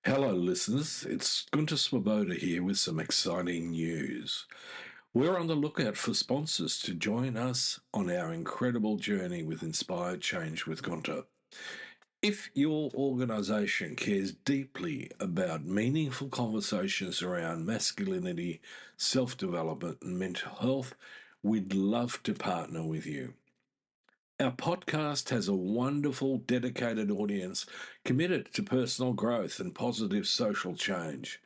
Hello, listeners. It's Gunter Swoboda here with some exciting news. We're on the lookout for sponsors to join us on our incredible journey with Inspire Change with Gunter. If your organization cares deeply about meaningful conversations around masculinity, self development, and mental health, we'd love to partner with you. Our podcast has a wonderful, dedicated audience committed to personal growth and positive social change.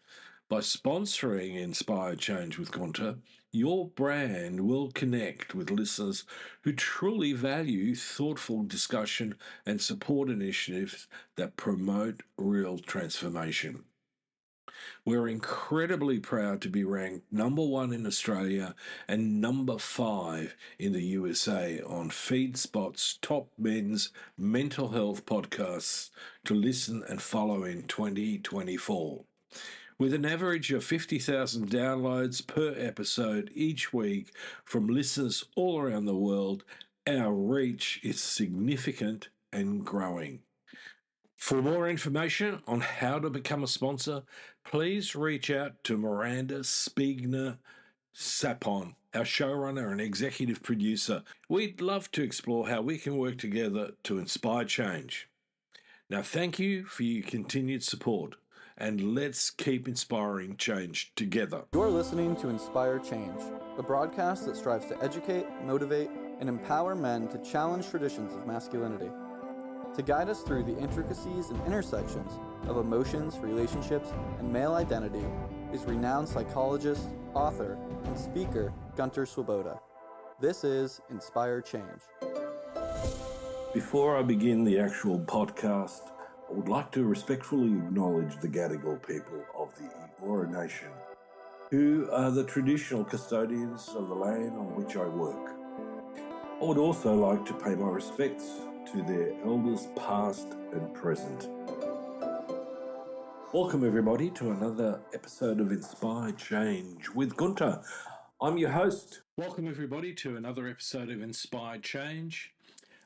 By sponsoring Inspire Change with Gunter, your brand will connect with listeners who truly value thoughtful discussion and support initiatives that promote real transformation. We're incredibly proud to be ranked number 1 in Australia and number 5 in the USA on FeedSpot's top men's mental health podcasts to listen and follow in 2024. With an average of 50,000 downloads per episode each week from listeners all around the world, our reach is significant and growing. For more information on how to become a sponsor, please reach out to Miranda Spigener-Sapon, our showrunner and executive producer. We'd love to explore how we can work together to inspire change. Now, thank you for your continued support, and let's keep inspiring change together. You're listening to Inspire Change, a broadcast that strives to educate, motivate, and empower men to challenge traditions of masculinity. To guide us through the intricacies and intersections of emotions, relationships, and male identity is renowned psychologist, author, and speaker Gunter Swoboda. This is Inspire Change. Before I begin the actual podcast, I would like to respectfully acknowledge the Gadigal people of the Eora Nation, who are the traditional custodians of the land on which I work. I would also like to pay my respects to their elders past and present. Welcome everybody to another episode of Inspire Change with Gunter. I'm your host. Welcome everybody to another episode of Inspire Change.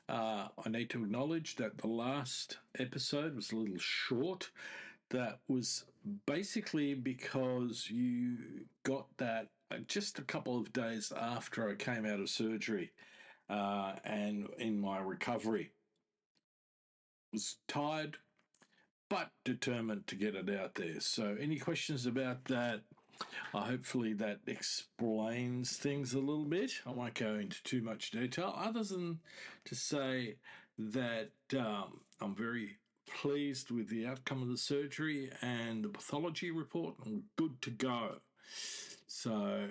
I need to acknowledge that the last episode was a little short. That was basically because you got that just a couple of days after I came out of surgery and in my recovery. Was tired, but determined to get it out there. So any questions about that? Hopefully that explains things a little bit. I won't go into too much detail other than to say that I'm very pleased with the outcome of the surgery and the pathology report. I'm good to go. So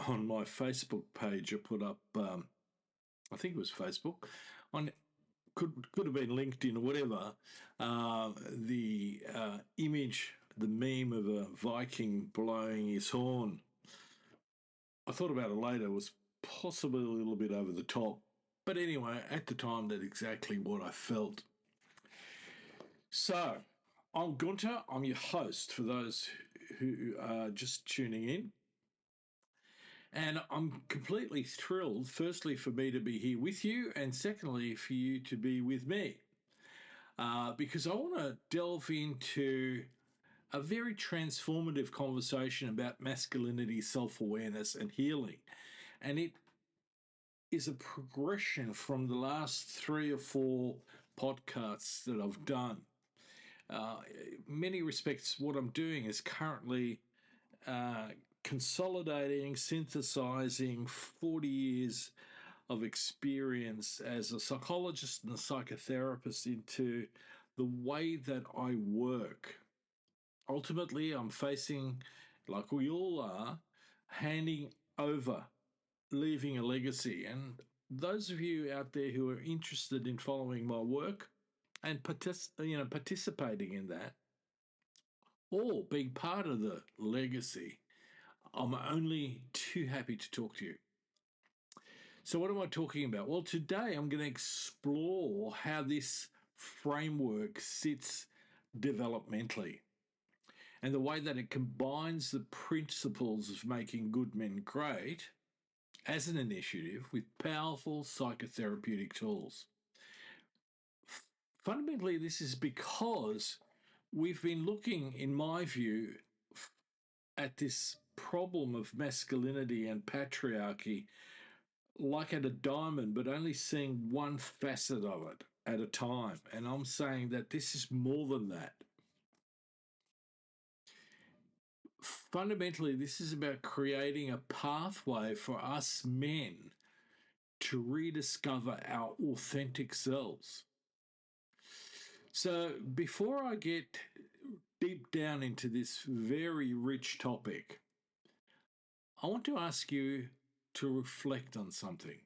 on my Facebook page, I put up, I think it was Facebook, on could have been LinkedIn or whatever, the image, the meme of a Viking blowing his horn. I thought about it later, it was possibly a little bit over the top. But anyway, at the time, that's exactly what I felt. So, I'm Gunter. I'm your host for those who are just tuning in. And I'm completely thrilled, firstly, for me to be here with you, and secondly, for you to be with me. Because I want to delve into a very transformative conversation about masculinity, self-awareness, and healing. And it is a progression from the last 3 or 4 podcasts that I've done. In many respects, what I'm doing is currently consolidating, synthesizing 40 years of experience as a psychologist and a psychotherapist into the way that I work. Ultimately, I'm facing, like we all are, handing over, leaving a legacy. And those of you out there who are interested in following my work and participating in that, or being part of the legacy, I'm only too happy to talk to you. So what am I talking about? Well, today I'm going to explore how this framework sits developmentally and the way that it combines the principles of making good men great as an initiative with powerful psychotherapeutic tools. Fundamentally, this is because we've been looking, in my view, at this problem of masculinity and patriarchy like at a diamond, but only seeing one facet of it at a time. And I'm saying that this is more than that. Fundamentally, this is about creating a pathway for us men to rediscover our authentic selves. So before I get deep down into this very rich topic, I want to ask you to reflect on something.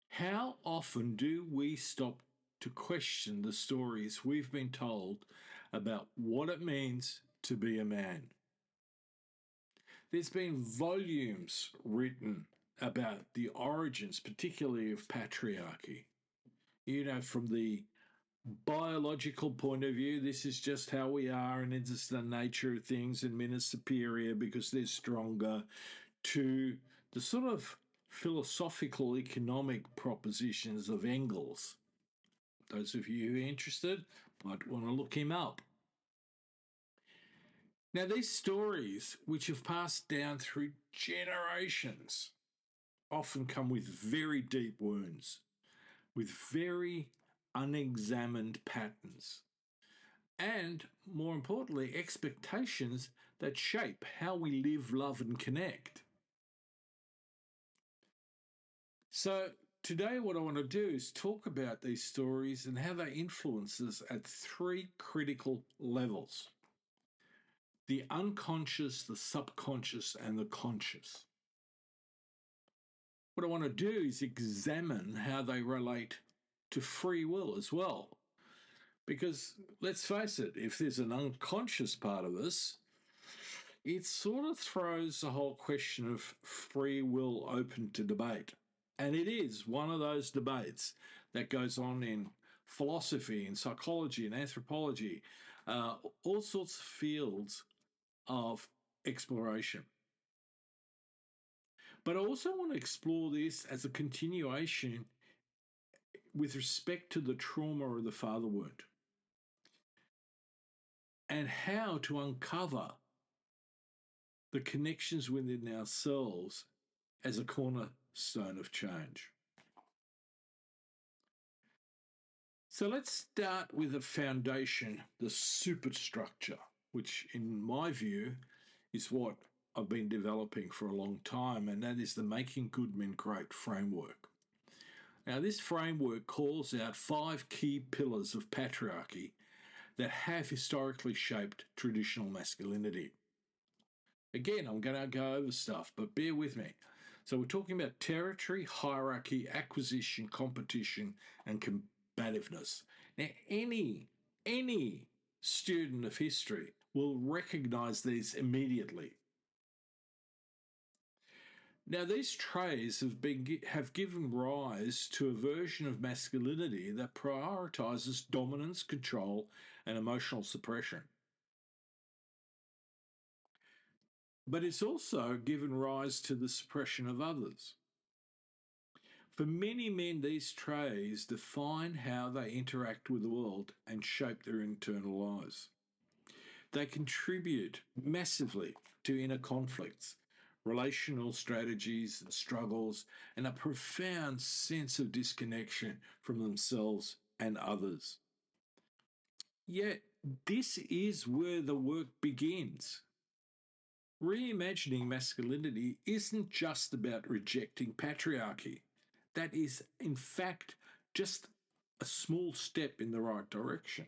How often do we stop to question the stories we've been told about what it means to be a man? There's been volumes written about the origins, particularly of patriarchy. You know, from the biological point of view, this is just how we are, and it's just the nature of things, and men are superior because they're stronger, to the sort of philosophical economic propositions of Engels. Those of you who are interested might want to look him up. Now, these stories, which have passed down through generations, often come with very deep wounds, with very unexamined patterns, and, more importantly, expectations that shape how we live, love, and connect. So today what I want to do is talk about these stories and how they influence us at three critical levels: the unconscious, the subconscious, and the conscious. What I want to do is examine how they relate to free will as well. Because let's face it, if there's an unconscious part of us, it sort of throws the whole question of free will open to debate. And it is one of those debates that goes on in philosophy, in psychology, and anthropology, all sorts of fields of exploration. But I also want to explore this as a continuation with respect to the trauma of the father wound and how to uncover the connections within ourselves as a cornerstone of change. So let's start with the foundation, the superstructure, which in my view is what I've been developing for a long time, and that is the Making Good Men Great framework. Now, this framework calls out 5 key pillars of patriarchy that have historically shaped traditional masculinity. Again, I'm going to go over stuff, but bear with me. So we're talking about territory, hierarchy, acquisition, competition, and combativeness. Now, any student of history will recognize these immediately. Now, these traits have given rise to a version of masculinity that prioritizes dominance, control, and emotional suppression. But it's also given rise to the suppression of others. For many men, these traits define how they interact with the world and shape their internal lives. They contribute massively to inner conflicts, relational strategies and struggles, and a profound sense of disconnection from themselves and others. Yet, this is where the work begins. Reimagining masculinity isn't just about rejecting patriarchy. That is, in fact, just a small step in the right direction.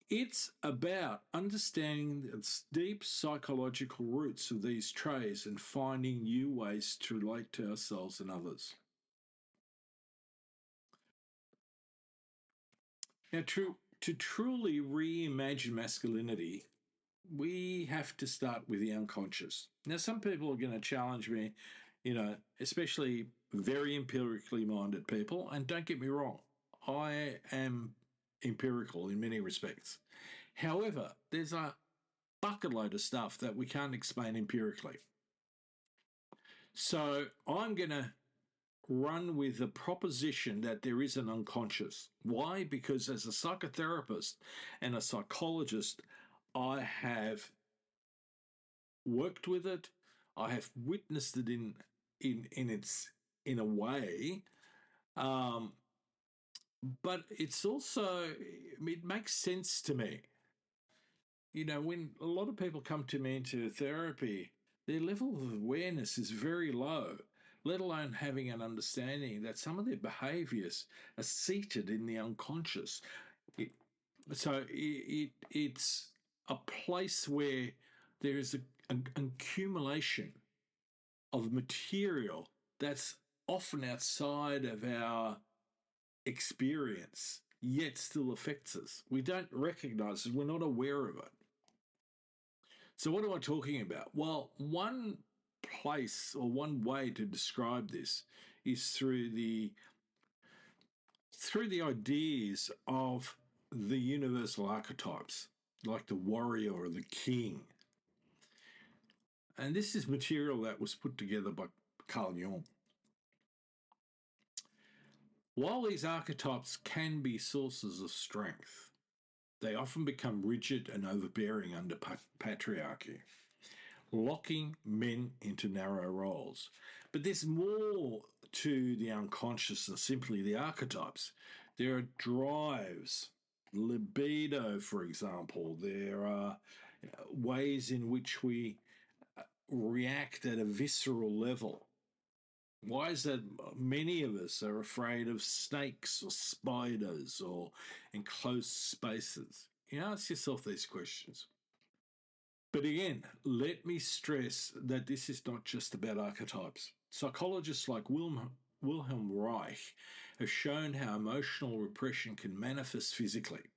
It's about understanding the deep psychological roots of these traits and finding new ways to relate to ourselves and others. Now, to truly reimagine masculinity, we have to start with the unconscious. Now, some people are going to challenge me, especially very empirically minded people, and don't get me wrong, I am empirical in many respects. However, there's a bucket load of stuff that we can't explain empirically. So I'm going to run with the proposition that there is an unconscious. Why? Because as a psychotherapist and a psychologist, I have worked with it. I have witnessed it in a way, but it's also, it makes sense to me. You know, when a lot of people come to me into therapy, their level of awareness is very low, let alone having an understanding that some of their behaviors are seated in the unconscious. It's a place where there is an accumulation of material that's often outside of our experience, yet still affects us. We don't recognize it, we're not aware of it. So what am I talking about? Well, one place or one way to describe this is through the ideas of the universal archetypes, like the warrior or the king. And this is material that was put together by Carl Jung. While these archetypes can be sources of strength, they often become rigid and overbearing under patriarchy, locking men into narrow roles. But there's more to the unconscious than simply the archetypes. There are drives, libido, for example. There are ways in which we react at a visceral level. Why is that many of us are afraid of snakes or spiders or enclosed spaces? You ask yourself these questions. But again, let me stress that this is not just about archetypes. Psychologists like Wilhelm Reich have shown how emotional repression can manifest physically,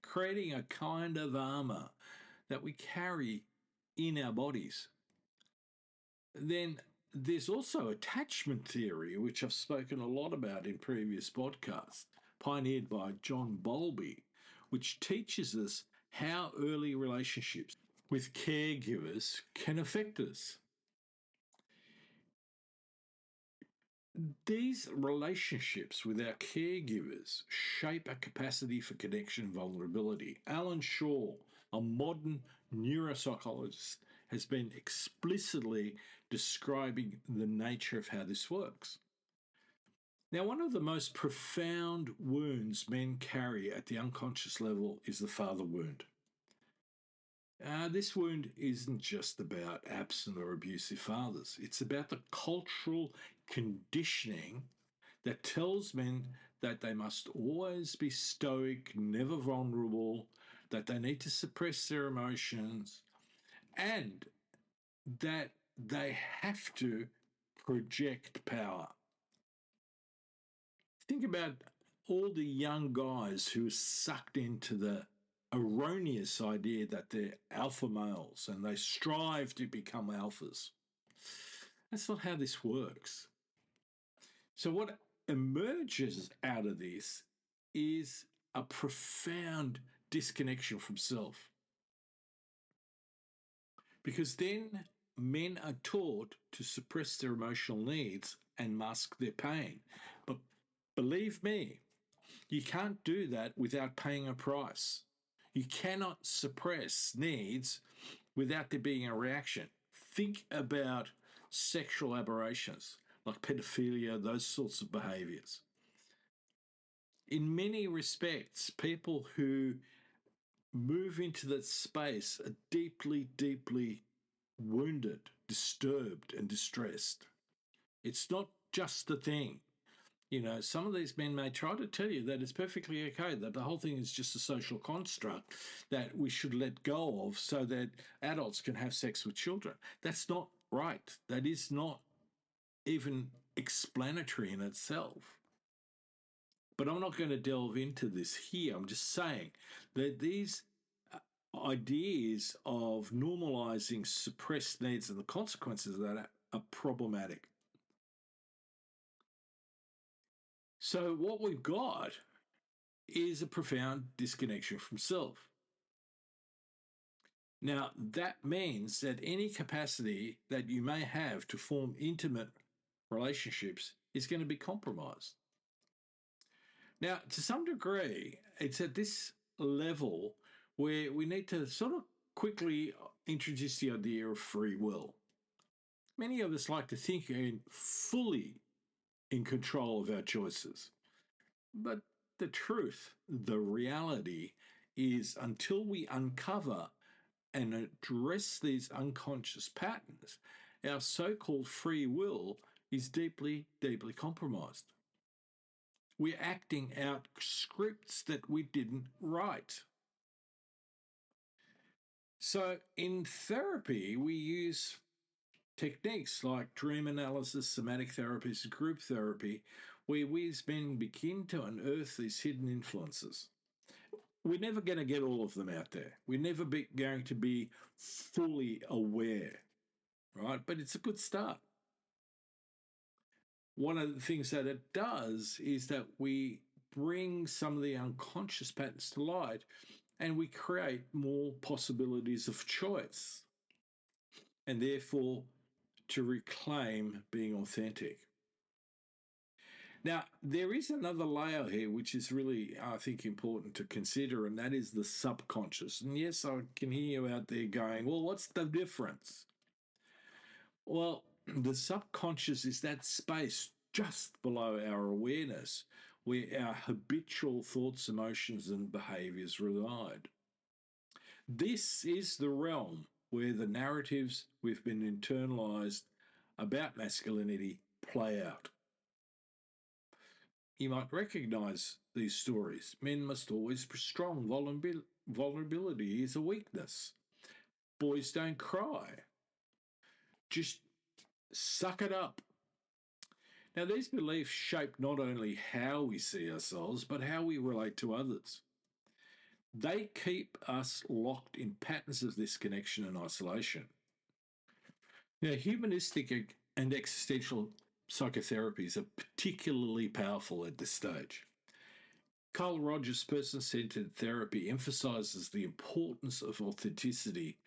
creating a kind of armor that we carry in our bodies. Then there's also attachment theory, which I've spoken a lot about in previous podcasts, pioneered by John Bowlby, which teaches us how early relationships with caregivers can affect us. These relationships with our caregivers shape our capacity for connection and vulnerability. Alan Shaw, a modern neuropsychologist, has been explicitly describing the nature of how this works. Now, one of the most profound wounds men carry at the unconscious level is the father wound. This wound isn't just about absent or abusive fathers. It's about the cultural conditioning that tells men that they must always be stoic, never vulnerable, that they need to suppress their emotions, and that they have to project power. Think about all the young guys who are sucked into the erroneous idea that they're alpha males and they strive to become alphas. That's not how this works. So what emerges out of this is a profound disconnection from self. Because then men are taught to suppress their emotional needs and mask their pain. But believe me, you can't do that without paying a price. You cannot suppress needs without there being a reaction. Think about sexual aberrations like pedophilia, those sorts of behaviors. In many respects, people who move into that space are deeply, deeply wounded, disturbed, and distressed. It's not just a thing. You know, some of these men may try to tell you that it's perfectly okay, that the whole thing is just a social construct that we should let go of so that adults can have sex with children. That's not right. That is not even explanatory in itself. But I'm not going to delve into this here. I'm just saying that these ideas of normalizing suppressed needs and the consequences of that are problematic. So what we've got is a profound disconnection from self. Now, that means that any capacity that you may have to form intimate relationships is going to be compromised. Now, to some degree, it's at this level where we need to sort of quickly introduce the idea of free will. Many of us like to think fully in control of our choices. But the truth, the reality is until we uncover and address these unconscious patterns, our so-called free will is deeply, deeply compromised. We're acting out scripts that we didn't write. So in therapy, we use techniques like dream analysis, somatic therapies, group therapy, where we as men begin to unearth these hidden influences. We're never going to get all of them out there. We're never going to be fully aware, right? But it's a good start. One of the things that it does is that we bring some of the unconscious patterns to light and we create more possibilities of choice and therefore to reclaim being authentic. Now, there is another layer here which is really, I think, important to consider, and that is the subconscious. And yes, I can hear you out there going, well, what's the difference? Well, the subconscious is that space just below our awareness where our habitual thoughts, emotions, and behaviors reside. This is the realm where the narratives we've been internalized about masculinity play out. You might recognize these stories. Men must always be strong. Vulnerability is a weakness. Boys don't cry. Just suck it up. Now, these beliefs shape not only how we see ourselves, but how we relate to others. They keep us locked in patterns of disconnection and isolation. Now, humanistic and existential psychotherapies are particularly powerful at this stage. Carl Rogers' person-centered therapy emphasizes the importance of authenticity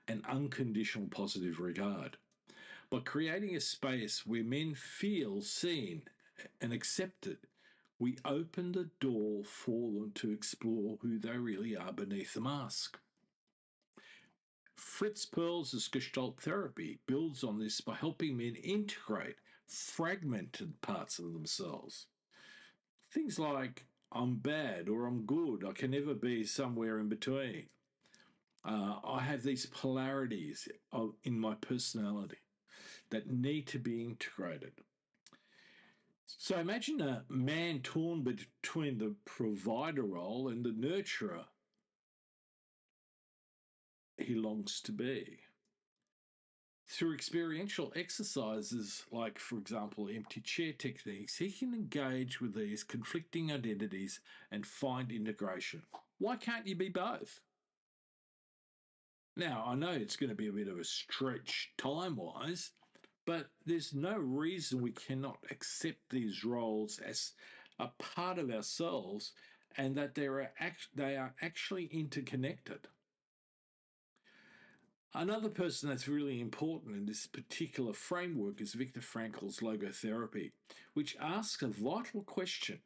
and unconditional positive regard. By creating a space where men feel seen and accepted, we open the door for them to explore who they really are beneath the mask. Fritz Perls' Gestalt therapy builds on this by helping men integrate fragmented parts of themselves. Things like, I'm bad or I'm good, I can never be somewhere in between. I have these polarities in my personality that need to be integrated. So imagine a man torn between the provider role and the nurturer he longs to be. Through experiential exercises like, for example, empty chair techniques, he can engage with these conflicting identities and find integration. Why can't you be both? Now, I know it's going to be a bit of a stretch time-wise, but there's no reason we cannot accept these roles as a part of ourselves and that they are actually interconnected. Another person that's really important in this particular framework is Viktor Frankl's logotherapy, which asks a vital question.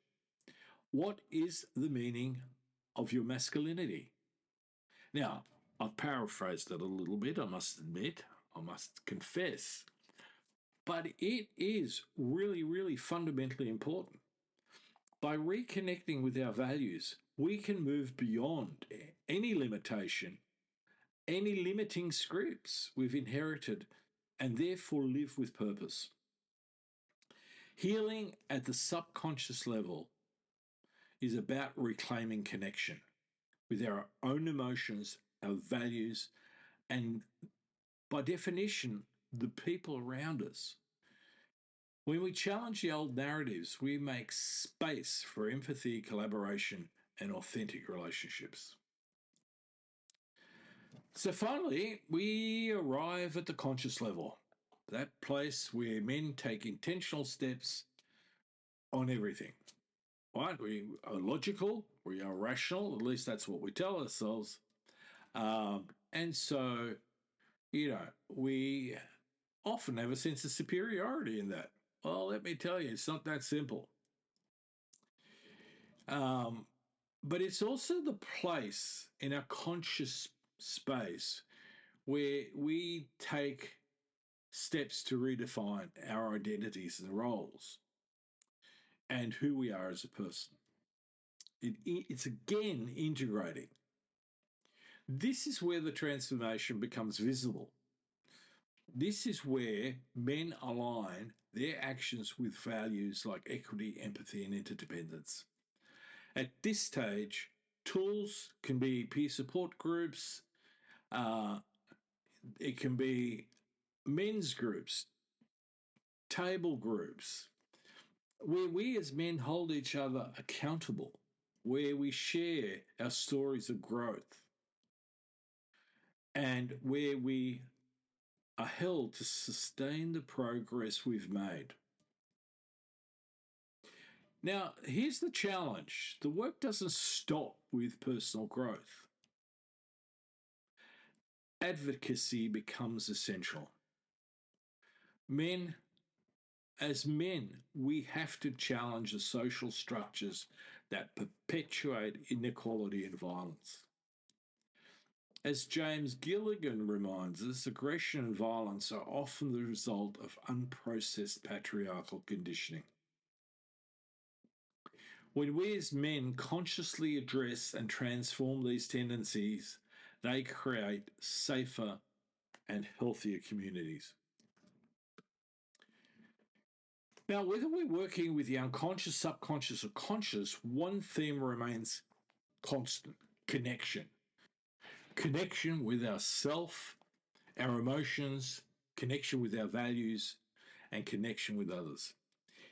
What is the meaning of your masculinity? Now, I've paraphrased it a little bit, I must admit, I must confess, but it is really, really fundamentally important. By reconnecting with our values, we can move beyond any limitation, any limiting scripts we've inherited, and therefore live with purpose. Healing at the subconscious level is about reclaiming connection with our own emotions, our values, and by definition, the people around us. When we challenge the old narratives, we make space for empathy, collaboration, and authentic relationships. So finally, we arrive at the conscious level, that place where men take intentional steps on everything. Right? We are logical, we are rational, at least that's what we tell ourselves. And so, we often have a sense of superiority in that. Well, let me tell you, it's not that simple. But it's also the place in our conscious space where we take steps to redefine our identities and roles and who we are as a person. It's again integrating. This is where the transformation becomes visible. This is where men align their actions with values like equity, empathy, and interdependence. At this stage, tools can be peer support groups, it can be men's groups, table groups, where we as men hold each other accountable, where we share our stories of growth, and where we are held to sustain the progress we've made. Now, here's the challenge. The work doesn't stop with personal growth. Advocacy becomes essential. As men, we have to challenge the social structures that perpetuate inequality and violence. As James Gilligan reminds us, aggression and violence are often the result of unprocessed patriarchal conditioning. When we as men consciously address and transform these tendencies, they create safer and healthier communities. Now, whether we're working with the unconscious, subconscious, or conscious, one theme remains constant: connection. Connection with ourself, our emotions, connection with our values, and connection with others.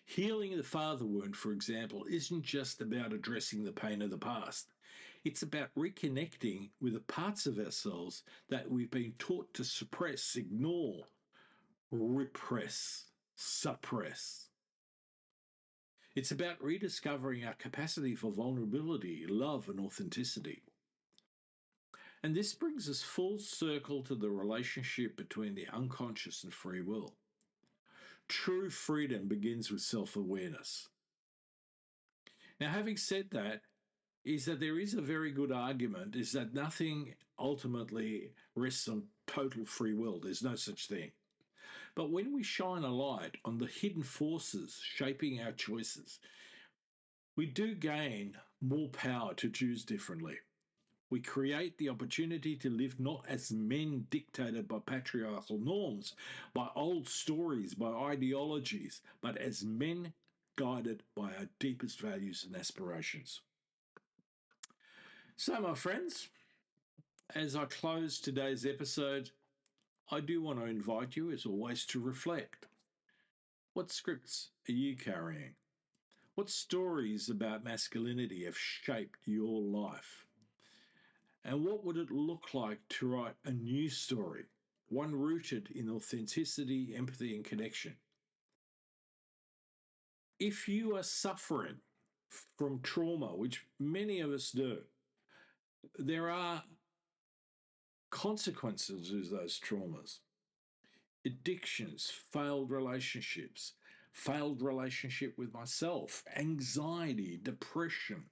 Healing the father wound, for example, isn't just about addressing the pain of the past. It's about reconnecting with the parts of ourselves that we've been taught to suppress, ignore, repress, suppress. It's about rediscovering our capacity for vulnerability, love, and authenticity. And this brings us full circle to the relationship between the unconscious and free will. True freedom begins with self-awareness. Now, having said that, is that there is a very good argument is that nothing ultimately rests on total free will. There's no such thing. But when we shine a light on the hidden forces shaping our choices, we do gain more power to choose differently. We create the opportunity to live not as men dictated by patriarchal norms, by old stories, by ideologies, but as men guided by our deepest values and aspirations. So, my friends, as I close today's episode, I do want to invite you, as always, to reflect. What scripts are you carrying? What stories about masculinity have shaped your life? And what would it look like to write a new story, one rooted in authenticity, empathy, and connection? If you are suffering from trauma, which many of us do, there are consequences of those traumas. Addictions, failed relationship with myself, anxiety, depression,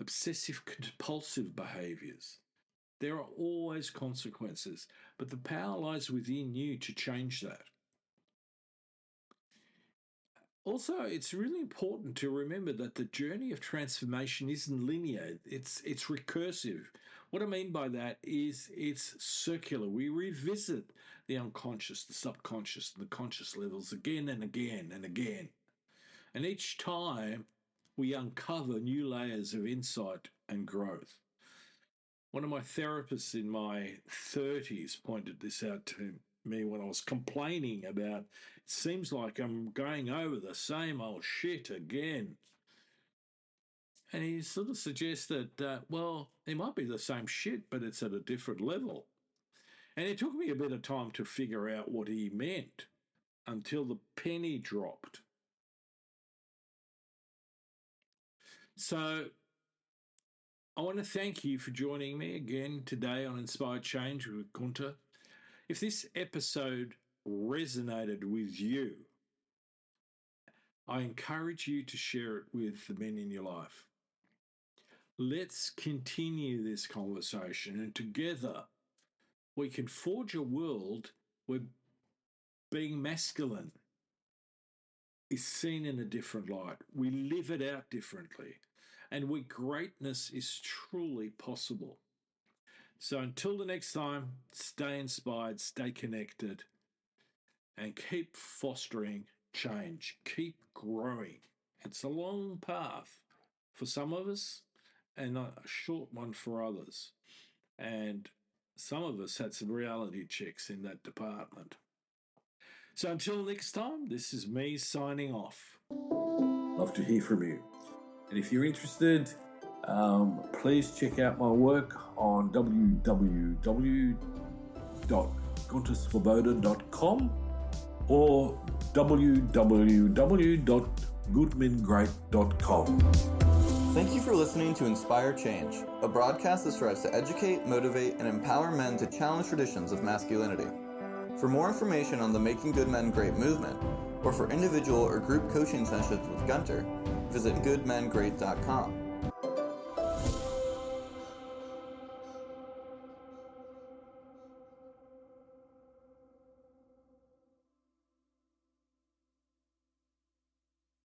obsessive compulsive behaviors. There are always consequences, but the power lies within you to change that. Also, it's really important to remember that the journey of transformation isn't linear, it's recursive. What I mean by that is it's circular. We revisit the unconscious, the subconscious, and the conscious levels again and again and again. And each time we uncover new layers of insight and growth. One of my therapists in my 30s pointed this out to me when I was complaining about, it seems like I'm going over the same old shit again. And he sort of suggested that, well, it might be the same shit, but it's at a different level. And it took me a bit of time to figure out what he meant until the penny dropped. So I want to thank you for joining me again today on Inspire Change with Gunter. If this episode resonated with you, I encourage you to share it with the men in your life. Let's continue this conversation, and together we can forge a world where being masculine is seen in a different light. We live it out differently, and where greatness is truly possible. So until the next time, stay inspired, stay connected, and keep fostering change. Keep growing. It's a long path for some of us and a short one for others. And some of us had some reality checks in that department. So until next time, this is me signing off. Love to hear from you. And if you're interested, please check out my work on www.gunterswoboda.com or www.goodmengreat.com. Thank you for listening to Inspire Change, a broadcast that strives to educate, motivate, and empower men to challenge traditions of masculinity. For more information on the Making Good Men Great movement, or for individual or group coaching sessions with Gunter, visit goodmengreat.com.